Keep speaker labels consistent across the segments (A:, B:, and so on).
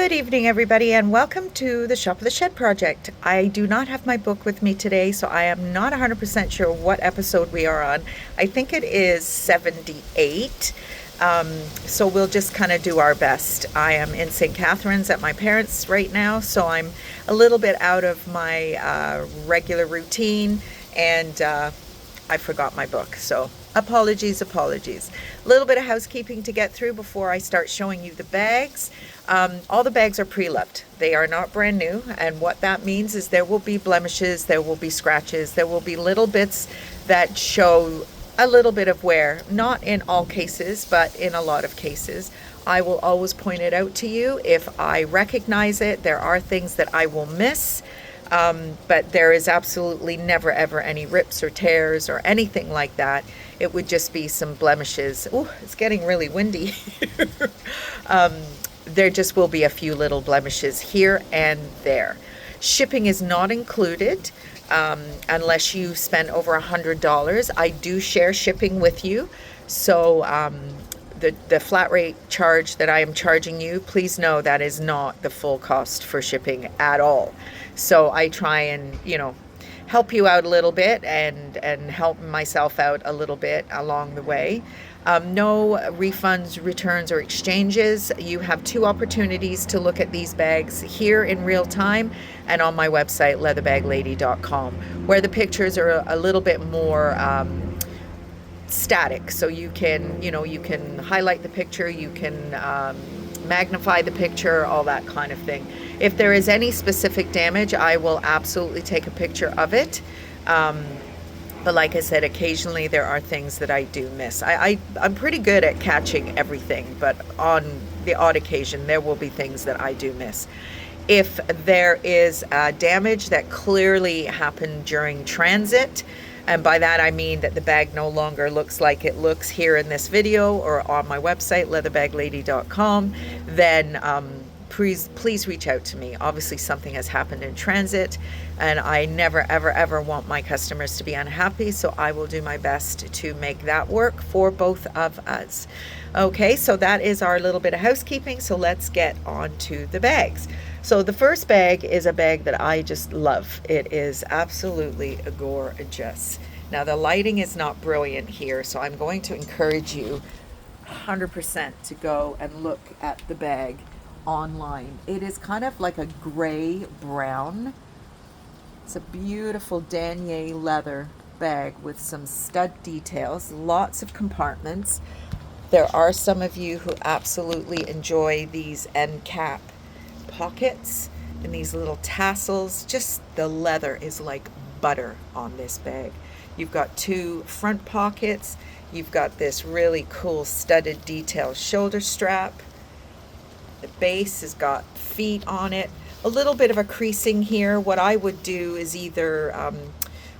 A: Good evening, everybody, and welcome to the Shop of the Shed project. I do not have my book with me today, so I am not 100% sure what episode we are on. I think it is 78. So we'll just kind of do our best. I am in St. Catharines at my parents' right now, so I'm a little bit out of my regular routine, and I forgot my book. So apologies. A little bit of housekeeping to get through before I start showing you the bags. All the bags are pre-loved. They are not brand new, and what that means is there will be blemishes, there will be scratches, there will be little bits that show a little bit of wear. Not in all cases, but in a lot of cases. I will always point it out to you if I recognize it. There are things that I will miss, but there is absolutely never ever any rips or tears or anything like that. It would just be some blemishes. Ooh, it's getting really windy. There just will be a few little blemishes here and there. Shipping is not included unless you spend over $100. I do share shipping with you. So the flat rate charge that I am charging you, please know that is not the full cost for shipping at all. So I try and, help you out a little bit and help myself out a little bit along the way. No refunds, returns, or exchanges. You have two opportunities to look at these bags here in real time and on my website, leatherbag-lady.com, where the pictures are a little bit more static. So you can highlight the picture, you can magnify the picture, all that kind of thing. If there is any specific damage, I will absolutely take a picture of it. But like I said, occasionally there are things that I do miss. I'm pretty good at catching everything, but on the odd occasion, there will be things that I do miss. If there is damage that clearly happened during transit, and by that I mean that the bag no longer looks like it looks here in this video or on my website, leatherbag-lady.com, then please reach out to me. Obviously something has happened in transit, and I never ever want my customers to be unhappy, so I will do my best to make that work for both of us. Okay, so that is our little bit of housekeeping, so let's get on to the bags. So the first bag is a bag that I just love. It is absolutely gorgeous. Now the lighting is not brilliant here, so I'm going to encourage you 100% to go and look at the bag online. It is kind of like a gray brown. It's a beautiful denier leather bag with some stud details, lots of compartments. There are some of you who absolutely enjoy these end cap pockets and these little tassels. Just the leather is like butter on this bag. You've got two front pockets. You've got this really cool studded detail shoulder strap. The base has got feet on it. A little bit of a creasing here. What I would do is either,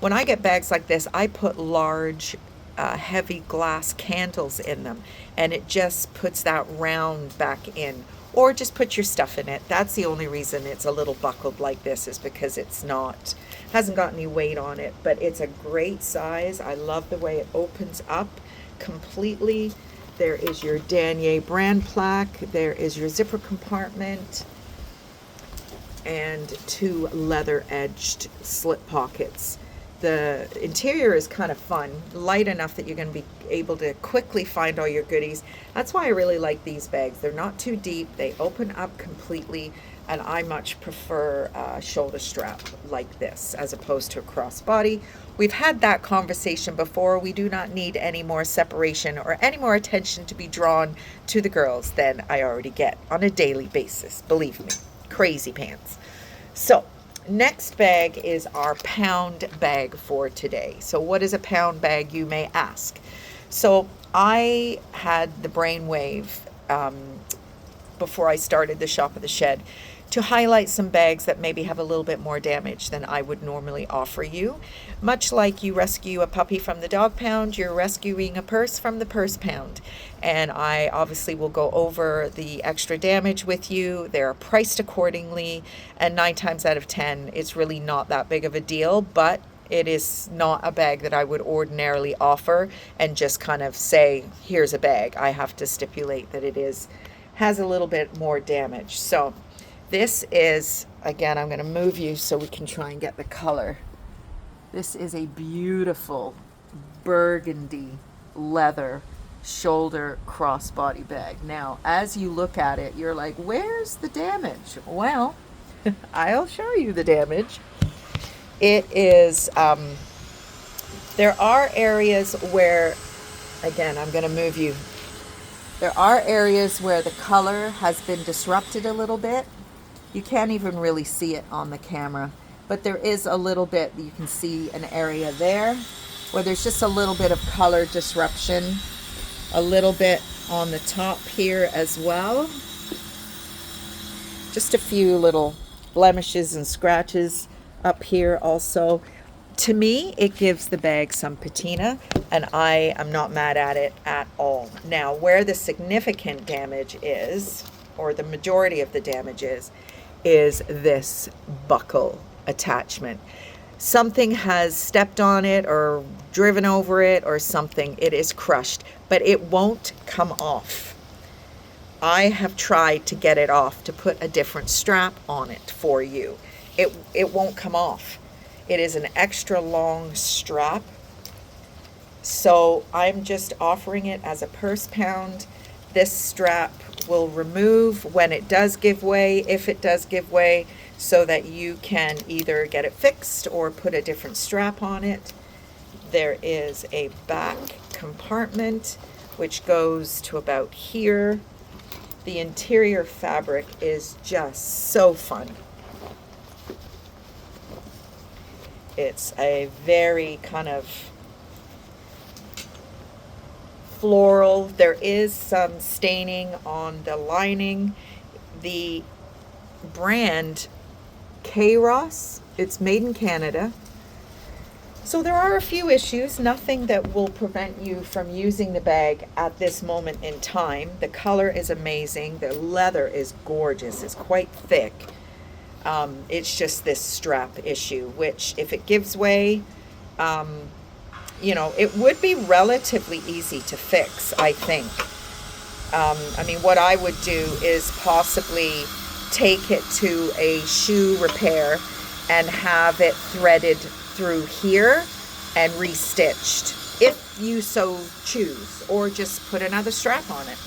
A: when I get bags like this, I put large, heavy glass candles in them, and it just puts that round back in. Or just put your stuff in it. That's the only reason it's a little buckled like this, is because hasn't got any weight on it, but it's a great size. I love the way it opens up completely. There is your Denier brand plaque. There is your zipper compartment and two leather-edged slip pockets. The interior is kind of fun, light enough that you're going to be able to quickly find all your goodies. That's why I really like these bags. They're not too deep. They open up completely, and I much prefer a shoulder strap like this as opposed to a crossbody. We've had that conversation before. We do not need any more separation or any more attention to be drawn to the girls than I already get on a daily basis. Believe me, crazy pants. So next bag is our pound bag for today. So what is a pound bag, you may ask? So I had the brainwave before I started the Shop of the Shed to highlight some bags that maybe have a little bit more damage than I would normally offer you. Much like you rescue a puppy from the dog pound, you're rescuing a purse from the purse pound. And I obviously will go over the extra damage with you. They're priced accordingly, and 9 times out of 10, it's really not that big of a deal, but it is not a bag that I would ordinarily offer and just kind of say, here's a bag. I have to stipulate that it is has a little bit more damage. So this is, again, I'm going to move you so we can try and get the color. This is a beautiful burgundy leather shoulder crossbody bag. Now, as you look at it, you're like, where's the damage? Well, I'll show you the damage. It is, there are areas where, again, I'm going to move you. There are areas where the color has been disrupted a little bit. You can't even really see it on the camera, but there is a little bit, you can see an area there where there's just a little bit of color disruption, a little bit on the top here as well. Just a few little blemishes and scratches up here also. To me, it gives the bag some patina, and I am not mad at it at all. Now, where the significant damage is, or the majority of the damage is this buckle attachment. Something has stepped on it or driven over it or something. It is crushed, but it won't come off. I have tried to get it off, to put a different strap on it for you. It won't come off. It is an extra long strap. So I'm just offering it as a purse pound. This strap will remove when it does give way, if it does give way, so that you can either get it fixed or put a different strap on it. There is a back compartment which goes to about here. The interior fabric is just so fun. It's a very kind of floral. There is some staining on the lining. The brand Kairos, it's made in Canada. So there are a few issues, nothing that will prevent you from using the bag at this moment in time. The color is amazing. The leather is gorgeous. It's quite thick. It's just this strap issue, which if it gives way, you know, it would be relatively easy to fix, I think. I mean, what I would do is possibly take it to a shoe repair and have it threaded through here and restitched, if you so choose, or just put another strap on it.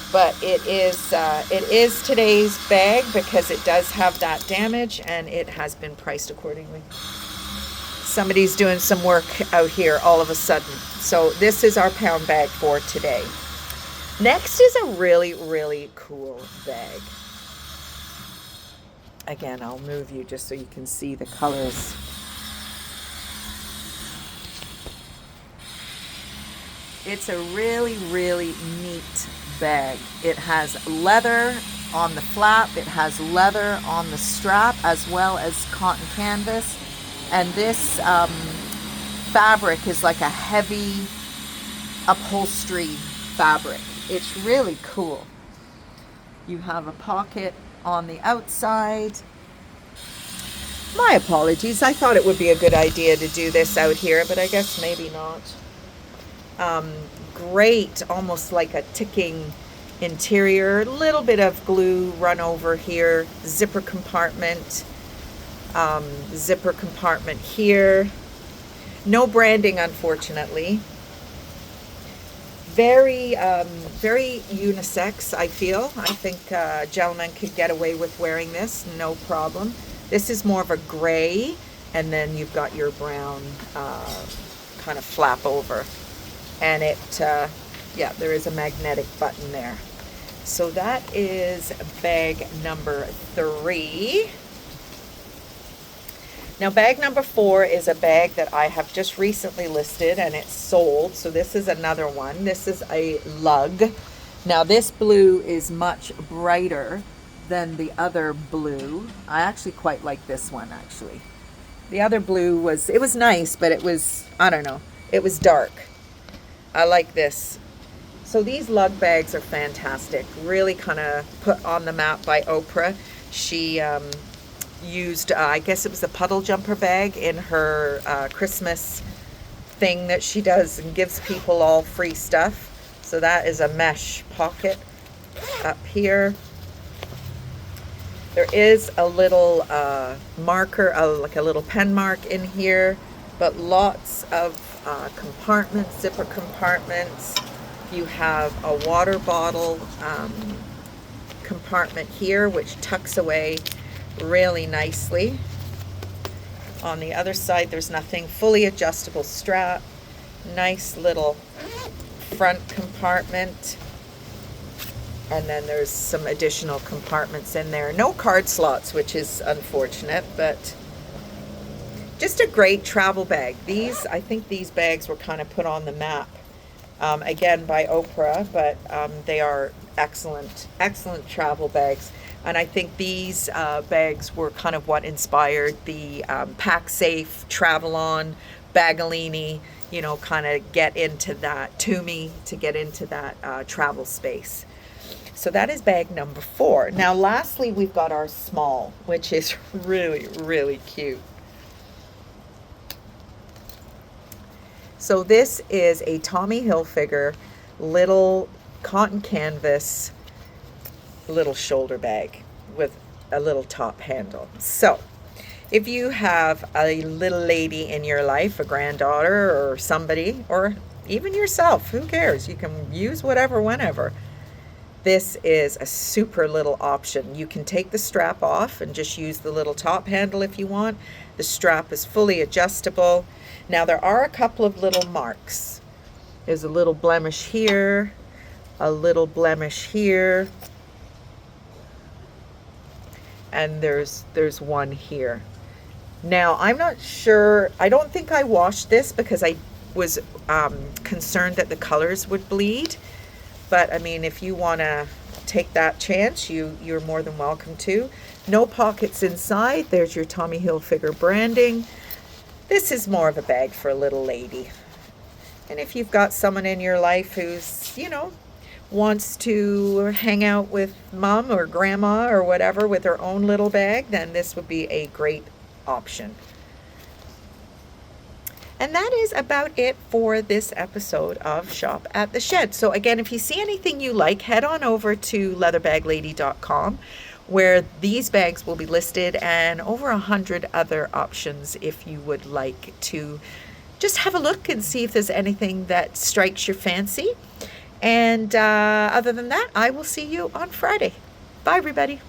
A: But it is today's bag because it does have that damage, and it has been priced accordingly. Somebody's doing some work out here all of a sudden. So this is our pound bag for today. Next is a really, really cool bag. Again, I'll move you just so you can see the colors. It's a really, really neat bag. It has leather on the flap, it has leather on the strap, as well as cotton canvas. And this fabric is like a heavy upholstery fabric. It's really cool. You have a pocket on the outside. My apologies. I thought it would be a good idea to do this out here, but I guess maybe not. Great, almost like a ticking interior. Little bit of glue run over here. Zipper compartment. Zipper compartment here. No branding, unfortunately. Very, very unisex, I feel. I think a gentleman could get away with wearing this, no problem. This is more of a gray, and then you've got your brown kind of flap over. And it, yeah, there is a magnetic button there. So that is bag number 3. Now, bag number 4 is a bag that I have just recently listed, and it's sold. So this is another one. This is a lug. Now, this blue is much brighter than the other blue. I actually quite like this one, actually. The other blue was, it was nice, but it was, I don't know, it was dark. I like this. So these lug bags are fantastic. Really kind of put on the map by Oprah. She used, I guess it was a puddle jumper bag in her Christmas thing that she does and gives people all free stuff. So that is a mesh pocket. up here. There is a little marker, like a little pen mark in here, but lots of compartments, zipper compartments. You have a water bottle compartment here, which tucks away really nicely. On the other side, there's nothing. Fully adjustable strap. Nice little front compartment. And then there's some additional compartments in there. No card slots, which is unfortunate, but just a great travel bag. I think these bags were kind of put on the map, again, by Oprah, but they are excellent, excellent travel bags. And I think these bags were kind of what inspired the Pack Safe, Travel On, Bagolini, you know, kind of get into that, to get into that travel space. So that is bag number 4. Now, lastly, we've got our small, which is really, really cute. So this is a Tommy Hilfiger little cotton canvas little shoulder bag with a little top handle. So if you have a little lady in your life, a granddaughter or somebody, or even yourself, who cares? You can use whatever, whenever. This is a super little option. You can take the strap off and just use the little top handle if you want. The strap is fully adjustable. Now there are a couple of little marks. There's a little blemish here, a little blemish here, and there's one here. Now I'm not sure, I don't think I washed this because I was concerned that the colors would bleed. But I mean, if you want to take that chance, you're more than welcome to. No pockets inside. There's your Tommy Hilfiger branding. This is more of a bag for a little lady. And if you've got someone in your life who's, you know, wants to hang out with mom or grandma or whatever with her own little bag, then this would be a great option. And that is about it for this episode of Shop at the Shed. So again, if you see anything you like, head on over to leatherbagLady.com, where these bags will be listed, and over 100 other options if you would like to just have a look and see if there's anything that strikes your fancy. And other than that, I will see you on Friday. Bye, everybody.